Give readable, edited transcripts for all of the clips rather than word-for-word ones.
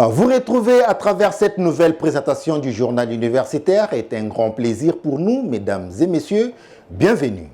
Vous retrouver à travers cette nouvelle présentation du journal universitaire est un grand plaisir pour nous, mesdames et messieurs. Bienvenue.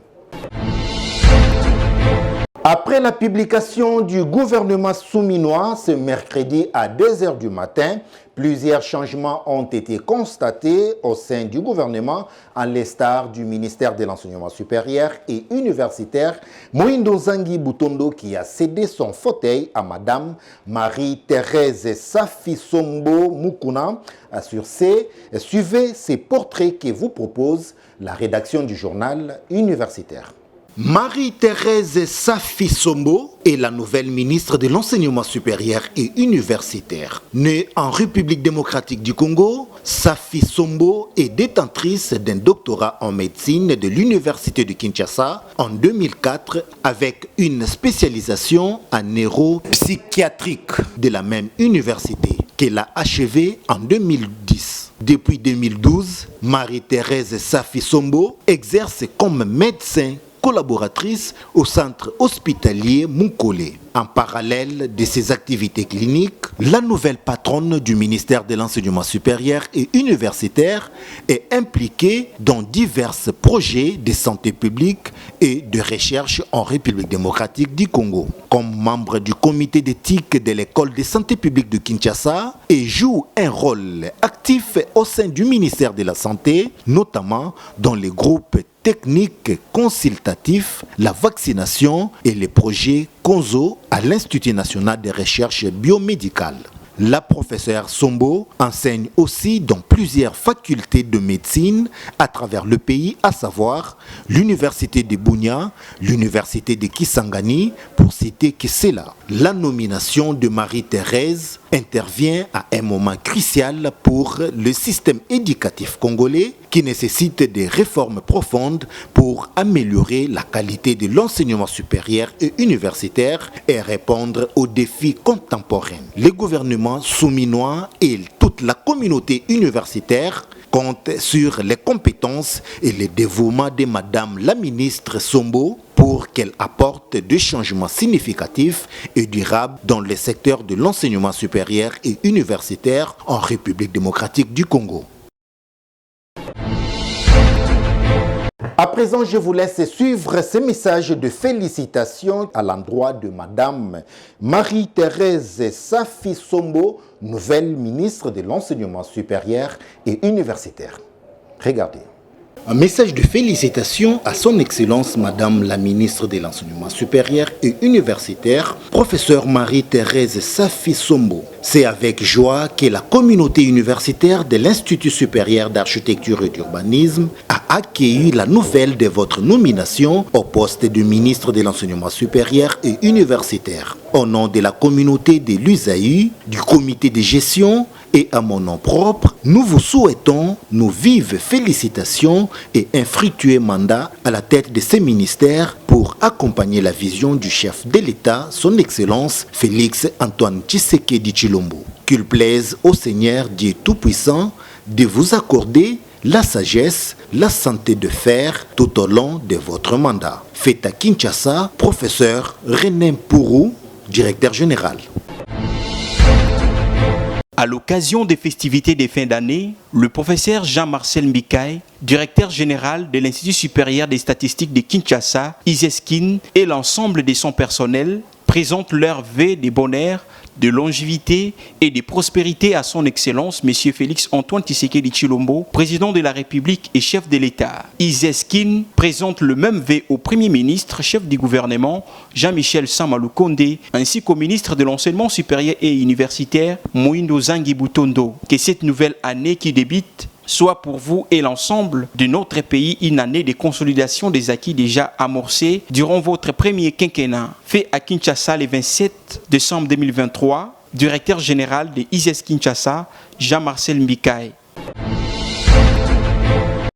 Après la publication du gouvernement souminois ce mercredi à 2 h du matin, plusieurs changements ont été constatés au sein du gouvernement, à l'instar du ministère de l'Enseignement supérieur et universitaire, Moïndo Zangi Butondo, qui a cédé son fauteuil à Madame Marie-Thérèse Safi-Sombo Mukuna. Sur suivez ces portraits que vous propose la rédaction du journal universitaire. Marie-Thérèse Safi-Sombo est la nouvelle ministre de l'Enseignement supérieur et universitaire. Née en République démocratique du Congo, Safi-Sombo est détentrice d'un doctorat en médecine de l'Université de Kinshasa en 2004 avec une spécialisation en neuropsychiatrique de la même université qu'elle a achevée en 2010. Depuis 2012, Marie-Thérèse Safi-Sombo exerce comme médecin collaboratrice au centre hospitalier Mukole. En parallèle de ses activités cliniques, la nouvelle patronne du ministère de l'Enseignement supérieur et universitaire est impliquée dans divers projets de santé publique et de recherche en République démocratique du Congo. Comme membre du comité d'éthique de l'école de santé publique de Kinshasa, elle joue un rôle actif au sein du ministère de la Santé, notamment dans les groupes techniques consultatifs, la vaccination et les projets CONZO à l'Institut national de recherche biomédicale. La professeure Sombo enseigne aussi dans plusieurs facultés de médecine à travers le pays, à savoir l'université de Bunia, l'université de Kisangani, pour citer que c'est là. La nomination de Marie-Thérèse intervient à un moment crucial pour le système éducatif congolais qui nécessite des réformes profondes pour améliorer la qualité de l'enseignement supérieur et universitaire et répondre aux défis contemporains. Le gouvernement souminois et toute la communauté universitaire comptent sur les compétences et le dévouement de Madame la ministre Sombo pour qu'elle apporte des changements significatifs et durables dans le secteur de l'enseignement supérieur et universitaire en République démocratique du Congo. À présent, je vous laisse suivre ce message de félicitations à l'endroit de Madame Marie-Thérèse Safi-Sombo, nouvelle ministre de l'Enseignement supérieur et universitaire. Regardez. Un message de félicitations à son Excellence Madame la ministre de l'Enseignement supérieur et universitaire, professeure Marie-Thérèse Safi-Sombo. C'est avec joie que la communauté universitaire de l'Institut supérieur d'architecture et d'urbanisme a accueilli la nouvelle de votre nomination au poste de ministre de l'Enseignement supérieur et universitaire. Au nom de la communauté de l'USAU, du comité de gestion et à mon nom propre, nous vous souhaitons nos vives félicitations et un fructueux mandat à la tête de ces ministères pour accompagner la vision du chef de l'État, son Excellence Félix Antoine Tshisekedi Tshilombo. Qu'il plaise au Seigneur Dieu Tout-Puissant de vous accorder la sagesse, la santé de fer tout au long de votre mandat. Fait à Kinshasa, professeur René Mpourou, directeur général. À l'occasion des festivités de fin d'année, le professeur Jean-Marcel Mbikaï, directeur général de l'Institut supérieur des statistiques de Kinshasa, ISESKIN, et l'ensemble de son personnel présentent leurs vœux de bonheur, de longévité et de prospérité à son Excellence, M. Félix Antoine Tshisekedi Tshilombo, président de la République et chef de l'État. ISESKIN présente le même vœu au Premier ministre, chef du gouvernement, Jean-Michel Samalou Kondé, ainsi qu'au ministre de l'Enseignement supérieur et universitaire, Moïndo Zangi Butondo. Que cette nouvelle année qui débute soit pour vous et l'ensemble de notre pays une année de consolidation des acquis déjà amorcés durant votre premier quinquennat. Fait à Kinshasa le 27 décembre 2023, directeur général de ISES Kinshasa, Jean-Marcel Mbikaï.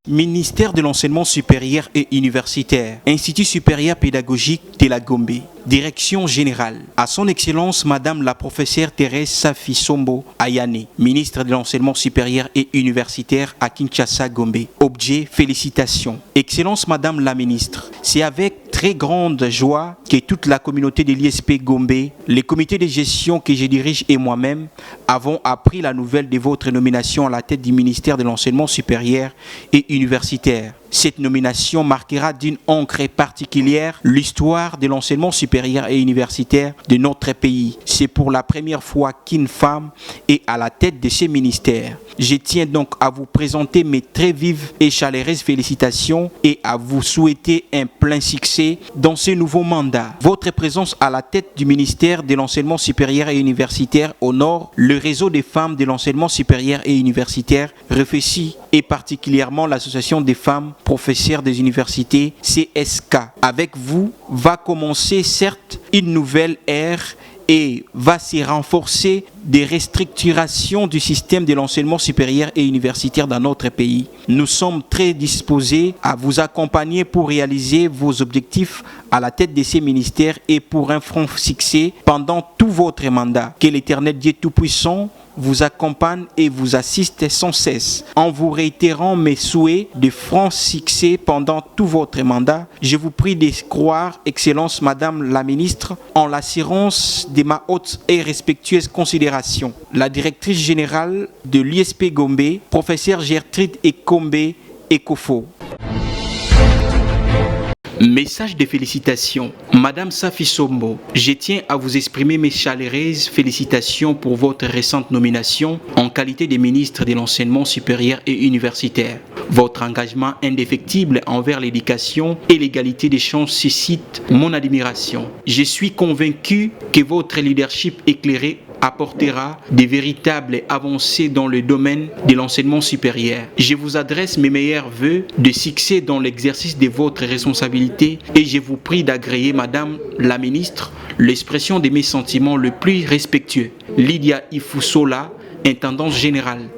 Ministère de l'Enseignement supérieur et universitaire, Institut supérieur pédagogique de la Gombe, Direction générale, à son Excellence Madame la professeure Thérèse Safi-Sombo Ayane, ministre de l'Enseignement supérieur et universitaire à Kinshasa Gombe. Objet, félicitations. Excellence Madame la ministre, c'est avec très grande joie que toute la communauté de l'ISP Gombe, les comités de gestion que je dirige et moi-même avons appris la nouvelle de votre nomination à la tête du ministère de l'Enseignement supérieur et universitaire. Cette nomination marquera d'une encre particulière l'histoire de l'enseignement supérieur et universitaire de notre pays. C'est pour la première fois qu'une femme est à la tête de ces ministères. Je tiens donc à vous présenter mes très vives et chaleureuses félicitations et à vous souhaiter un plein succès dans ce nouveau mandat. Votre présence à la tête du ministère de l'Enseignement supérieur et universitaire honore le réseau des femmes de l'enseignement supérieur et universitaire réfléchit et particulièrement l'association des femmes professeurs des universités CSK. Avec vous va commencer certes une nouvelle ère et va s'y renforcer des restructurations du système de l'enseignement supérieur et universitaire dans notre pays. Nous sommes très disposés à vous accompagner pour réaliser vos objectifs à la tête de ces ministères et pour un franc succès pendant tout votre mandat. Que l'Éternel Dieu Tout-Puissant vous accompagne et vous assiste sans cesse. En vous réitérant mes souhaits de franc succès pendant tout votre mandat, je vous prie de croire, Excellence Madame la Ministre, en l'assurance de ma haute et respectueuse considération. La directrice générale de l'ISP Gombe, professeure Gertrude Ekombe Ekofo. Message de félicitations. Madame Safi Sombo, je tiens à vous exprimer mes chaleureuses félicitations pour votre récente nomination en qualité de ministre de l'Enseignement supérieur et universitaire. Votre engagement indéfectible envers l'éducation et l'égalité des chances suscite mon admiration. Je suis convaincu que votre leadership éclairé apportera des véritables avancées dans le domaine de l'enseignement supérieur. Je vous adresse mes meilleurs vœux de succès dans l'exercice de votre responsabilité et je vous prie d'agréer, Madame la Ministre, l'expression de mes sentiments le plus respectueux. Lydia Ifusola, Intendance générale.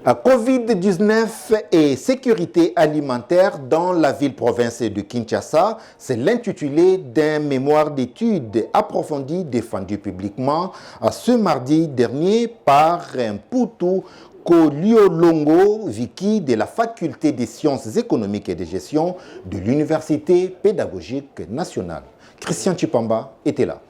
Covid-19 et sécurité alimentaire dans la ville-province de Kinshasa, c'est l'intitulé d'un mémoire d'études approfondi défendu publiquement ce mardi dernier par Mputu Koliolongo Viki de la faculté des sciences économiques et de gestion de l'Université pédagogique nationale. Christian Chipamba était là.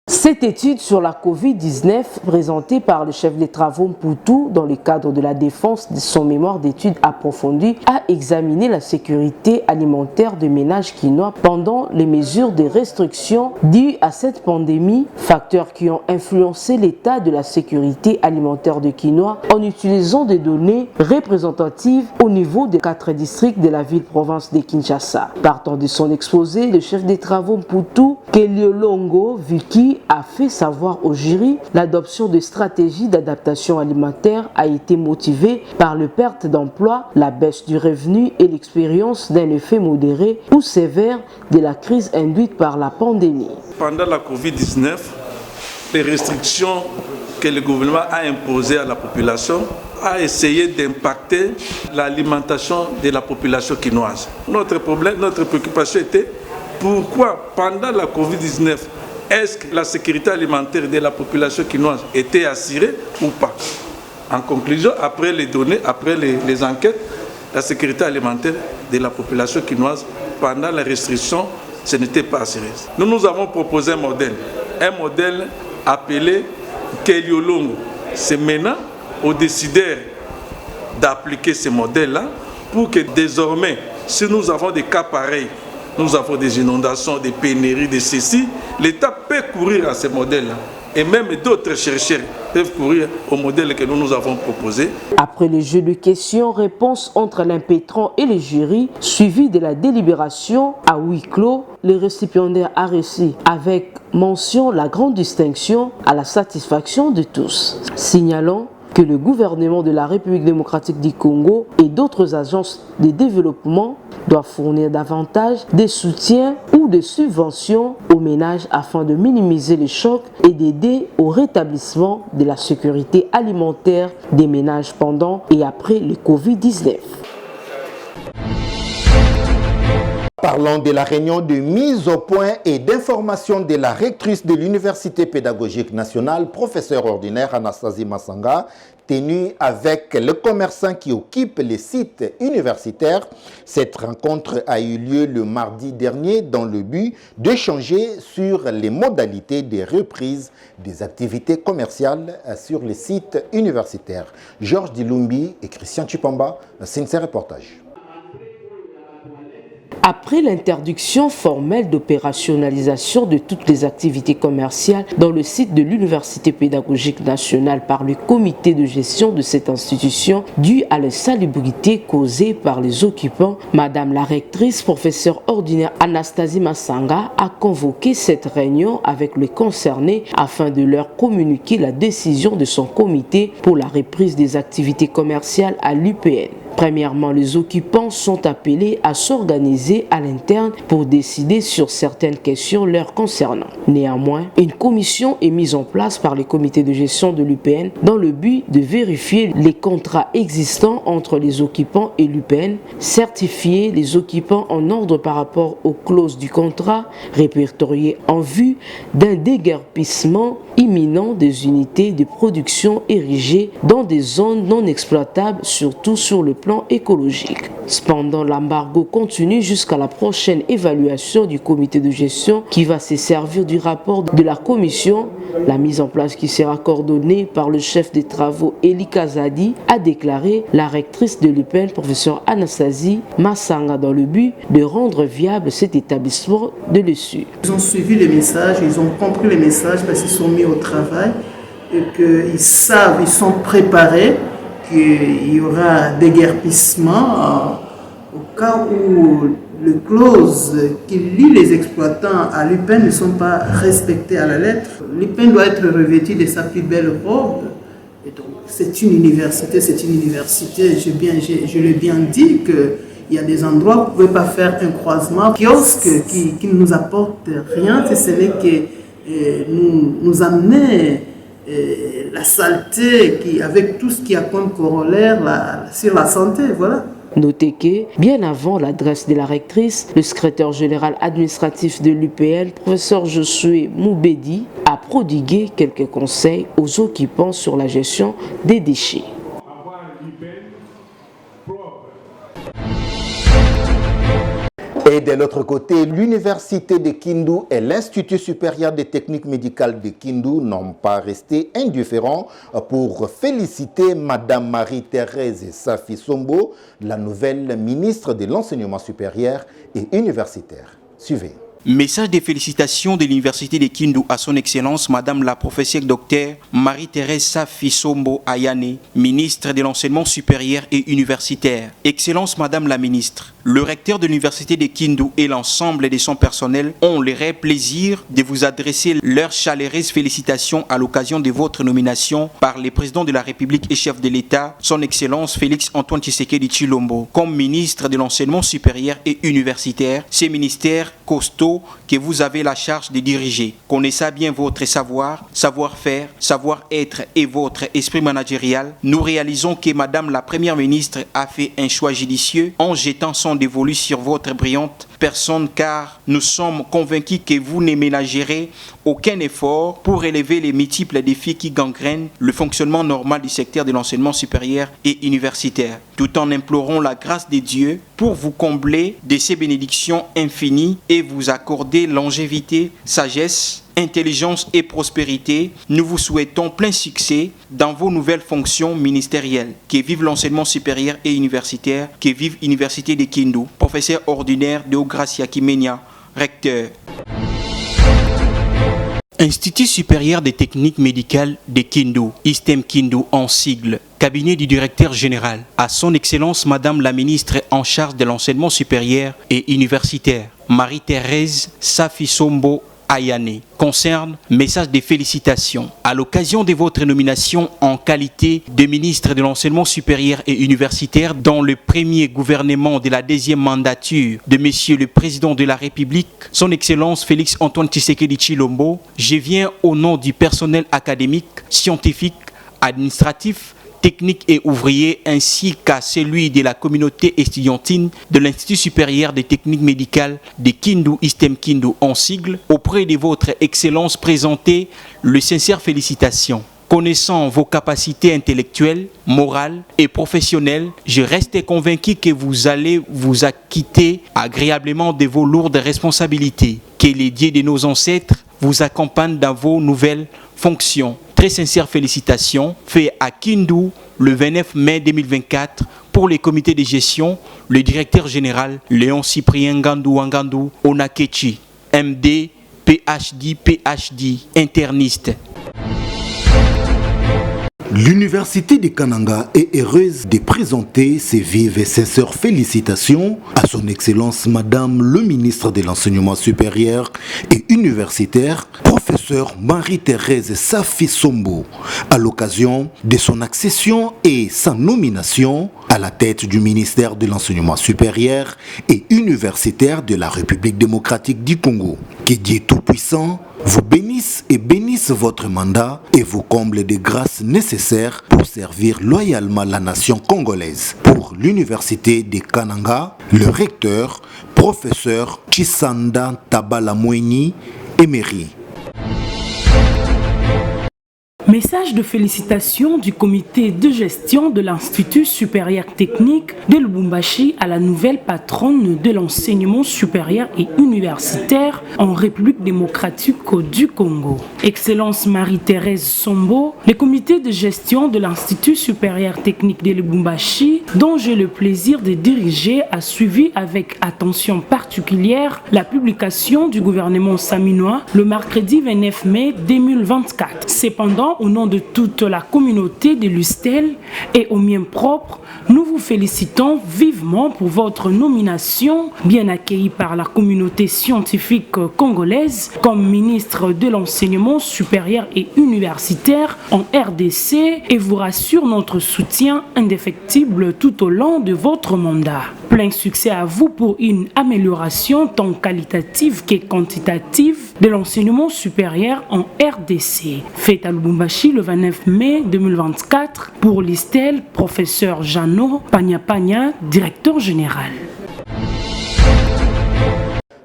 Cette étude sur la Covid-19, présentée par le chef des travaux Mputu dans le cadre de la défense de son mémoire d'études approfondies, a examiné la sécurité alimentaire des ménages quinois pendant les mesures de restriction dues à cette pandémie, facteurs qui ont influencé l'état de la sécurité alimentaire de quinois en utilisant des données représentatives au niveau des 4 districts de la ville-province de Kinshasa. Partant de son exposé, le chef des travaux Mputu Koliolongo Viki a fait savoir au jury l'adoption de stratégies d'adaptation alimentaire a été motivée par le perte d'emploi, la baisse du revenu et l'expérience d'un effet modéré ou sévère de la crise induite par la pandémie. Pendant la Covid-19, les restrictions que le gouvernement a imposées à la population a essayé d'impacter l'alimentation de la population quinoise. Notre problème, notre préoccupation était pourquoi pendant la Covid-19, est-ce que la sécurité alimentaire de la population quinoise était assurée ou pas? En conclusion, après les données, après les enquêtes, la sécurité alimentaire de la population quinoise pendant la restriction, ce n'était pas assuré. Nous avons proposé un modèle appelé Koliolongo. C'est maintenant aux décideurs d'appliquer ce modèle-là pour que désormais, si nous avons des cas pareils, nous avons des inondations, des pénuries, des ceci, l'État peut courir à ce modèle-là. Et même d'autres chercheurs peuvent courir au modèle que nous avons proposé. Après le jeu de questions-réponses entre l'impétrant et les jurys, suivi de la délibération à huis clos, le récipiendaire a réussi avec mention la grande distinction à la satisfaction de tous. Signalant que le gouvernement de la République démocratique du Congo et d'autres agences de développement doivent fournir davantage de soutiens ou de subventions aux ménages afin de minimiser les chocs et d'aider au rétablissement de la sécurité alimentaire des ménages pendant et après le Covid-19. Parlons de la réunion de mise au point et d'information de la rectrice de l'Université pédagogique nationale, professeure ordinaire Anastasie Masanga, tenue avec les commerçants qui occupent les sites universitaires. Cette rencontre a eu lieu le mardi dernier dans le but d'échanger sur les modalités de reprise des activités commerciales sur les sites universitaires. Georges Dilumbi et Christian Chipamba, c'est un reportage. Après l'interdiction formelle d'opérationnalisation de toutes les activités commerciales dans le site de l'Université pédagogique nationale par le comité de gestion de cette institution due à l'insalubrité causée par les occupants, Madame la rectrice, professeure ordinaire Anastasie Masanga a convoqué cette réunion avec les concernés afin de leur communiquer la décision de son comité pour la reprise des activités commerciales à l'UPN. Premièrement, les occupants sont appelés à s'organiser à l'interne pour décider sur certaines questions leur concernant. Néanmoins, une commission est mise en place par le comité de gestion de l'UPN dans le but de vérifier les contrats existants entre les occupants et l'UPN, certifier les occupants en ordre par rapport aux clauses du contrat répertoriées en vue d'un déguerpissement imminent des unités de production érigées dans des zones non exploitables, surtout sur le plan écologique. Cependant, l'embargo continue jusqu'à la prochaine évaluation du comité de gestion qui va se servir du rapport de la commission, la mise en place qui sera coordonnée par le chef des travaux Eli Kazadi, a déclaré la rectrice de l'UPN, professeure Anastasie Masanga, dans le but de rendre viable cet établissement de l'ESU. Ils ont suivi les messages, ils ont compris les messages parce qu'ils sont mis au travail et qu'ils savent, ils sont préparés qu'il y aura déguerpissement au cas où les clauses qui lient les exploitants à l'UPN ne sont pas respectées à la lettre. L'UPN doit être revêtu de sa plus belle robe. Et donc, c'est une université, je l'ai bien dit qu'il y a des endroits où vous ne pouvez pas faire un croisement. Kiosque qui ne nous apporte rien, si ce n'est que nous amener la saleté avec tout ce qui a comme corollaire sur la santé, voilà. Notez que, bien avant l'adresse de la rectrice, le secrétaire général administratif de l'UPN, professeur Josué Moubedi, a prodigué quelques conseils aux occupants sur la gestion des déchets. Et de l'autre côté, l'Université de Kindu et l'Institut supérieur des techniques médicales de Kindu n'ont pas resté indifférents pour féliciter Madame Marie-Thérèse Safi Sombo, la nouvelle ministre de l'Enseignement supérieur et universitaire. Suivez. Message de félicitations de l'Université de Kindu à son Excellence Madame la professeure Dr Marie-Thérèse Safi Sombo Ayane, ministre de l'Enseignement supérieur et universitaire. Excellence Madame la ministre, le recteur de l'Université de Kindu et l'ensemble de son personnel ont le réel plaisir de vous adresser leurs chaleureuses félicitations à l'occasion de votre nomination par le président de la République et chef de l'État, son Excellence Félix Antoine Tshisekedi Tshilombo, comme ministre de l'Enseignement supérieur et universitaire. Ces ministères costauds que vous avez la charge de diriger. Connaissant bien votre savoir-faire, savoir-être et votre esprit managérial, nous réalisons que Madame la Première ministre a fait un choix judicieux en jetant son dévolu sur votre brillante personne, car nous sommes convaincus que vous ne ménagerez aucun effort pour relever les multiples défis qui gangrènent le fonctionnement normal du secteur de l'enseignement supérieur et universitaire, tout en implorant la grâce de Dieu pour vous combler de ses bénédictions infinies et vous accorder longévité, sagesse, intelligence et prospérité. Nous vous souhaitons plein succès dans vos nouvelles fonctions ministérielles. Que vive l'enseignement supérieur et universitaire, que vive l'Université de Kindu. Professeur ordinaire Deogracia Kimenia, recteur. Institut supérieur des techniques médicales de Kindu, ISTEM Kindu en sigle, cabinet du directeur général, à son Excellence Madame la ministre en charge de l'enseignement supérieur et universitaire, Marie-Thérèse Safi Sombo Ayane, concerne message de félicitations à l'occasion de votre nomination en qualité de ministre de l'enseignement supérieur et universitaire dans le premier gouvernement de la deuxième mandature de Monsieur le Président de la République, son Excellence Félix Antoine Tshisekedi Tshilombo. Je viens au nom du personnel académique, scientifique, administratif techniques et ouvriers ainsi qu'à celui de la communauté estudiantine de l'Institut supérieur des techniques médicales de Kindu Istem Kindu en sigle, auprès de votre Excellence présenter le sincère félicitations. Connaissant vos capacités intellectuelles, morales et professionnelles, je reste convaincu que vous allez vous acquitter agréablement de vos lourdes responsabilités. Que les dieux de nos ancêtres vous accompagnent dans vos nouvelles fonctions. Très sincères félicitations, fait à Kindu le 29 mai 2024 pour les comités de gestion, le directeur général Léon Cyprien Ngandou Ngandou Onakechi, MD, PhD, interniste. L'Université de Kananga est heureuse de présenter ses vives et sincères félicitations à son Excellence Madame le ministre de l'Enseignement supérieur et universitaire, professeur Marie-Thérèse Safi Sombo, à l'occasion de son accession et sa nomination à la tête du ministère de l'Enseignement supérieur et universitaire de la République démocratique du Congo. Que Dieu Tout-Puissant vous bénisse et bénisse votre mandat et vous comble des grâces nécessaires pour servir loyalement la nation congolaise. Pour l'Université de Kananga, le recteur, professeur Chisanda Tabalamweni, émérite. Message de félicitations du comité de gestion de l'Institut supérieur technique de Lubumbashi à la nouvelle patronne de l'enseignement supérieur et universitaire en République démocratique du Congo. Excellence Marie-Thérèse Sombo, le comité de gestion de l'Institut supérieur technique de Lubumbashi, dont j'ai le plaisir de diriger, a suivi avec attention particulière la publication du gouvernement saminois le mercredi 29 mai 2024. Cependant, au nom de toute la communauté de l'USTEL et au mien propre, nous vous félicitons vivement pour votre nomination, bien accueillie par la communauté scientifique congolaise comme ministre de l'enseignement supérieur et universitaire en RDC et vous rassure notre soutien indéfectible tout au long de votre mandat. Plein succès à vous pour une amélioration tant qualitative que quantitative de l'enseignement supérieur en RDC. Fête à Lubumbashi le 29 mai 2024 pour l'ISTEL, professeur Jeannot Pagna, directeur général.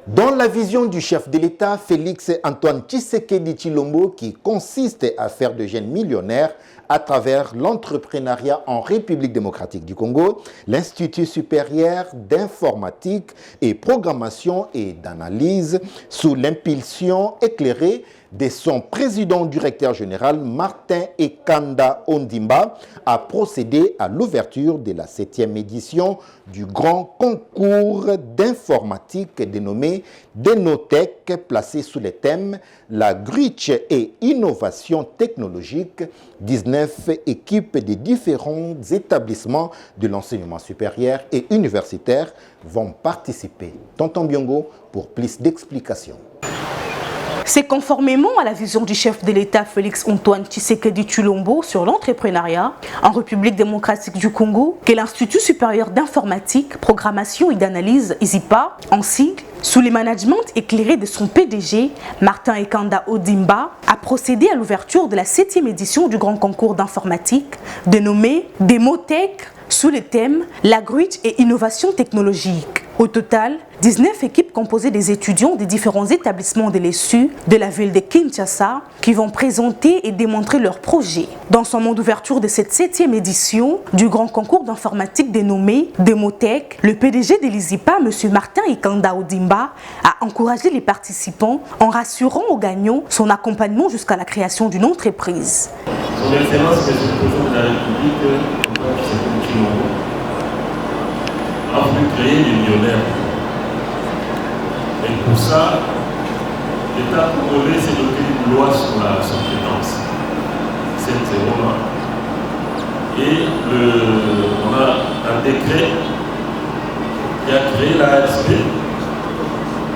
Dans la vision du chef de l'État, Félix Antoine Tshisekedi Tshilombo, qui consiste à faire de jeunes millionnaires à travers l'entrepreneuriat en République démocratique du Congo, l'Institut supérieur d'informatique et programmation et d'analyse, sous l'impulsion éclairée de son président directeur général Martin Ekanda Ondimba, a procédé à l'ouverture de la 7e édition du grand concours d'informatique dénommé Denotech, placé sous le thème La Grutch et innovation technologique. 19 équipes des différents établissements de l'enseignement supérieur et universitaire vont participer. Tonton Biongo pour plus d'explications. C'est conformément à la vision du chef de l'État Félix Antoine Tshisekedi Tshilombo sur l'entrepreneuriat en République démocratique du Congo que l'Institut supérieur d'informatique, programmation et d'analyse ISIPA, en sigle, sous le management éclairé de son PDG, Martin Ekanda Ondimba, a procédé à l'ouverture de la 7e édition du grand concours d'informatique dénommé Denotech sous le thème La Grutch et innovation technologique. Au total, 19 équipes composées des étudiants des différents établissements de l'ESU de la ville de Kinshasa qui vont présenter et démontrer leurs projets. Dans son mot d'ouverture de cette 7e édition du grand concours d'informatique dénommé Denotech, le PDG de l'ISIPA, M. Martin Ekanda Ondimba, a encouragé les participants en rassurant aux gagnants son accompagnement jusqu'à la création d'une entreprise. Son Excellence, M. le Président de la République, a voulu créer des millionnaires. Et pour ça, l'État congolais s'est doté d'une loi sur la sous-traitance. Cette loi. Et on a un décret qui a créé l'ASP,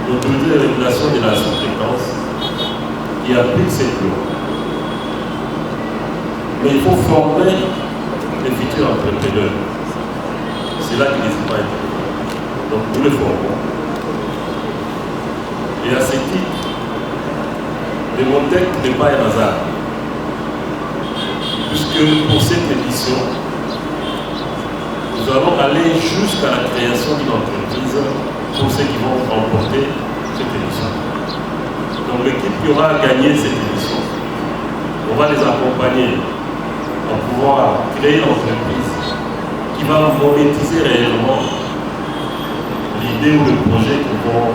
l'autorité de régulation de la sous-traitance, qui applique cette loi. Mais il faut former les futurs entrepreneurs. C'est là qu'il n'hésite pas à être. Donc nous le formons. Et à ce titre, Denotech n'est pas un hasard. Puisque que pour cette édition, nous allons aller jusqu'à la création d'une entreprise pour ceux qui vont remporter cette édition. Donc l'équipe qui aura gagné cette édition, on va les accompagner à pouvoir créer l'entreprise qui va monétiser réellement l'idée ou le projet qu'ils vont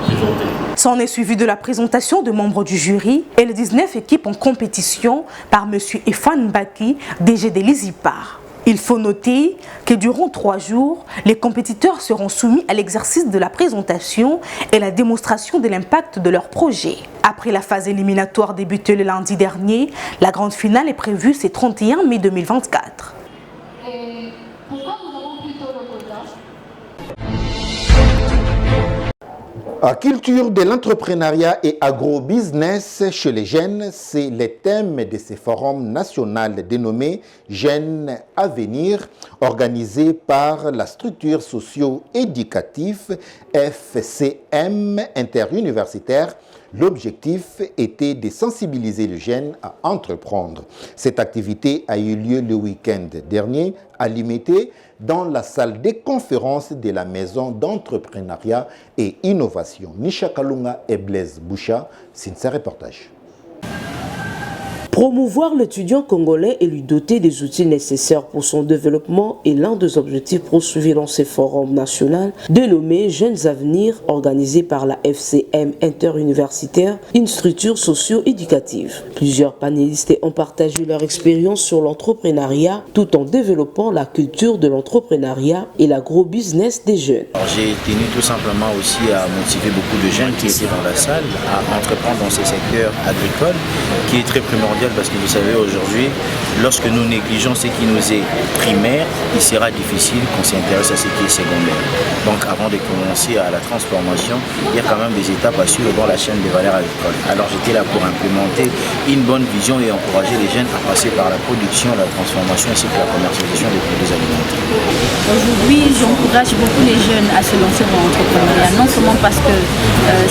présenter. S'en est suivi de la présentation de membres du jury et les 19 équipes en compétition par M. Efan Baki, DG de l'ISIPAR. Il faut noter que durant 3 jours, les compétiteurs seront soumis à l'exercice de la présentation et la démonstration de l'impact de leur projet. Après la phase éliminatoire débutée le lundi dernier, la grande finale est prévue ce 31 mai 2024. Pourquoi nous avons plutôt le quota? Culture de l'entrepreneuriat et agro-business chez les jeunes, c'est le thème de ce forum national dénommé Jeunes à venir, organisé par la structure socio-éducative FCM interuniversitaire. L'objectif était de sensibiliser les jeunes à entreprendre. Cette activité a eu lieu le week-end dernier à Limité, dans la salle des conférences de la Maison d'entrepreneuriat et innovation. Nisha Kalunga et Blaise Boucha, c'est un reportage. Promouvoir l'étudiant congolais et lui doter des outils nécessaires pour son développement est l'un des objectifs poursuivis dans ce forum national dénommé Jeunes à venir, organisé par la FCM interuniversitaire, une structure socio-éducative. Plusieurs panélistes ont partagé leur expérience sur l'entrepreneuriat tout en développant la culture de l'entrepreneuriat et l'agro-business des jeunes. J'ai tenu tout simplement aussi à motiver beaucoup de jeunes qui étaient dans la salle à entreprendre dans ces secteurs agricoles qui est très primordial parce que vous savez aujourd'hui, lorsque nous négligeons ce qui nous est primaire, il sera difficile qu'on s'intéresse à ce qui est secondaire. Donc avant de commencer à la transformation, il y a quand même des étapes à suivre dans la chaîne des valeurs agricoles. Alors j'étais là pour implémenter une bonne vision et encourager les jeunes à passer par la production, la transformation ainsi que la commercialisation des produits alimentaires. Aujourd'hui, j'encourage beaucoup les jeunes à se lancer dans l'entrepreneuriat, non seulement parce que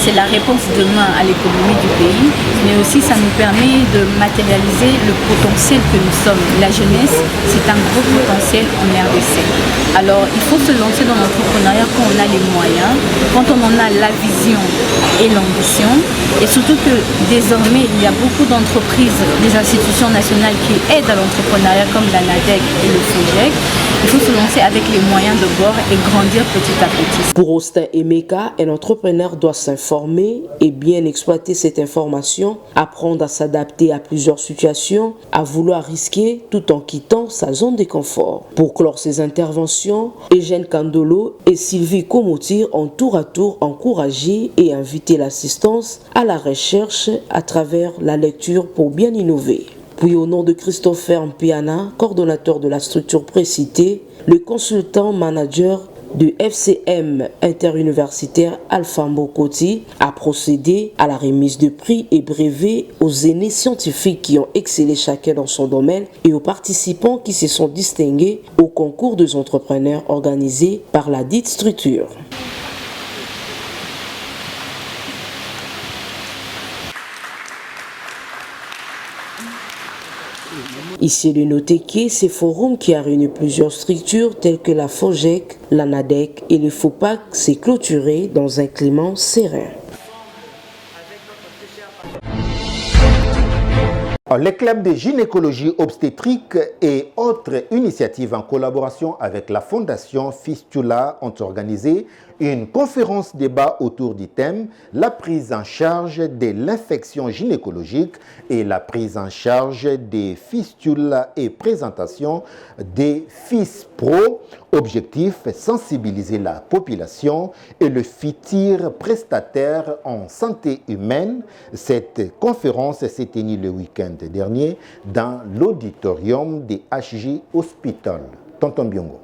c'est la réponse demain à l'économie du pays, mais aussi ça nous permet de matérialiser le potentiel que nous sommes. La jeunesse, c'est un gros potentiel en RDC. Alors, il faut se lancer dans l'entrepreneuriat quand on a les moyens, quand on en a la vision et l'ambition, et surtout que désormais, il y a beaucoup d'entreprises, des institutions nationales qui aident à l'entrepreneuriat comme la NADEC et le FOGEC. Il faut se lancer avec les moyens de bord et grandir petit à petit. Pour Austin Emeka, un entrepreneur doit s'informer et bien exploiter cette information, apprendre à s'adapter à plusieurs situations, à vouloir risquer tout en quittant sa zone de confort. Pour clore ces interventions, Eugène Kandolo et Sylvie Komoti ont tour à tour encouragé et invité l'assistance à la recherche à travers la lecture pour bien innover. Puis au nom de Christopher Mpiana, coordonnateur de la structure précitée, le consultant manager de FCM interuniversitaire Alpha Mbokoti a procédé à la remise de prix et brevets aux aînés scientifiques qui ont excellé chacun dans son domaine et aux participants qui se sont distingués au concours des entrepreneurs organisé par la dite structure. Ici, de noter que ce forum qui a réuni plusieurs structures telles que la FOGEC, la NADEC et le FOPAC s'est clôturé dans un climat serein. Les clubs de gynécologie obstétrique et autres initiatives en collaboration avec la Fondation Fistula ont organisé une conférence débat autour du thème « La prise en charge de l'infection gynécologique et la prise en charge des fistules et présentation des FISPRO ». Objectif, sensibiliser la population et le futur prestataire en santé humaine. Cette conférence s'est tenue le week-end dernier dans l'auditorium des HJ Hospital. Tonton Biongo.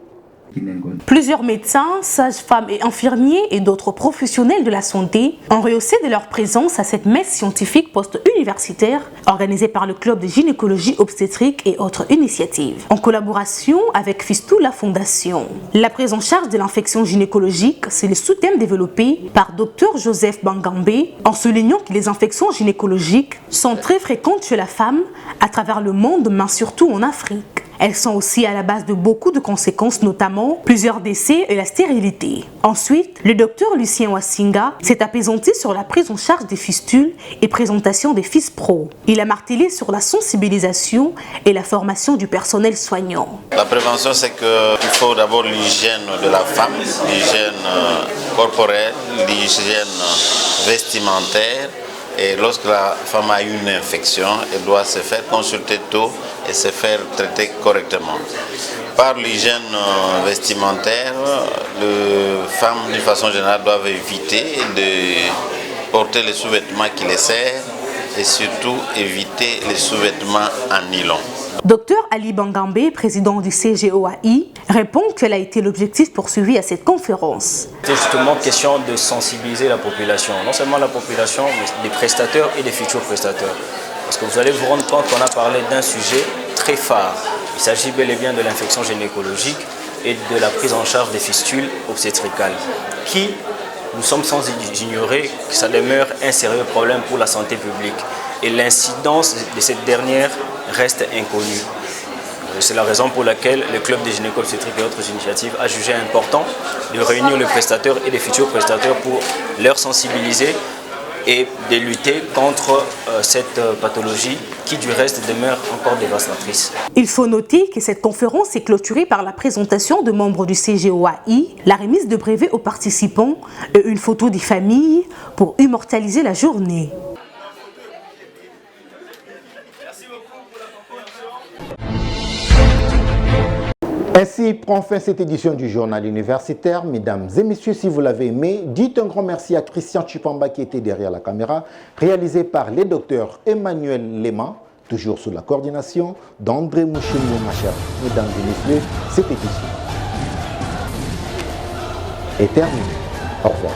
Plusieurs médecins, sages-femmes et infirmiers et d'autres professionnels de la santé ont rehaussé de leur présence à cette messe scientifique post-universitaire organisée par le Club de gynécologie obstétrique et autres initiatives, en collaboration avec Fistula Fondation. La prise en charge de l'infection gynécologique, c'est le sous-thème développé par Dr Joseph Bangambe, en soulignant que les infections gynécologiques sont très fréquentes chez la femme à travers le monde, mais surtout en Afrique. Elles sont aussi à la base de beaucoup de conséquences, notamment plusieurs décès et la stérilité. Ensuite, le docteur Lucien Wassinga s'est apaisanté sur la prise en charge des fistules et présentation des FISPRO. Il a martelé sur la sensibilisation et la formation du personnel soignant. La prévention, c'est qu'il faut d'abord l'hygiène de la femme, l'hygiène corporelle, l'hygiène vestimentaire. Et lorsque la femme a une infection, elle doit se faire consulter tôt et se faire traiter correctement. Par l'hygiène vestimentaire, les femmes, d'une façon générale, doivent éviter de porter les sous-vêtements qui les serrent et surtout éviter les sous-vêtements en nylon. Dr Ali Bangambe, président du CGOAI, répond quel a été l'objectif poursuivi à cette conférence. C'est justement question de sensibiliser la population, non seulement la population, mais des prestataires et des futurs prestataires. Parce que vous allez vous rendre compte qu'on a parlé d'un sujet très phare. Il s'agit bel et bien de l'infection gynécologique et de la prise en charge des fistules obstétricales, qui, nous sommes sans ignorer que ça demeure un sérieux problème pour la santé publique. Et l'incidence de cette dernière reste inconnue. C'est la raison pour laquelle le club des gynécologues obstétriques et autres initiatives a jugé important de réunir les prestataires et les futurs prestataires pour leur sensibiliser et de lutter contre cette pathologie qui du reste demeure encore dévastatrice. Il faut noter que cette conférence est clôturée par la présentation de membres du CGOAI, la remise de brevets aux participants et une photo des familles pour immortaliser la journée. Ainsi prend fin cette édition du journal universitaire. Mesdames et messieurs, si vous l'avez aimé, dites un grand merci à Christian Chipamba qui était derrière la caméra, réalisé par les docteurs Emmanuel Lema, toujours sous la coordination d'André Mouchimou Macher. Mesdames et messieurs, cette édition est terminée. Au revoir.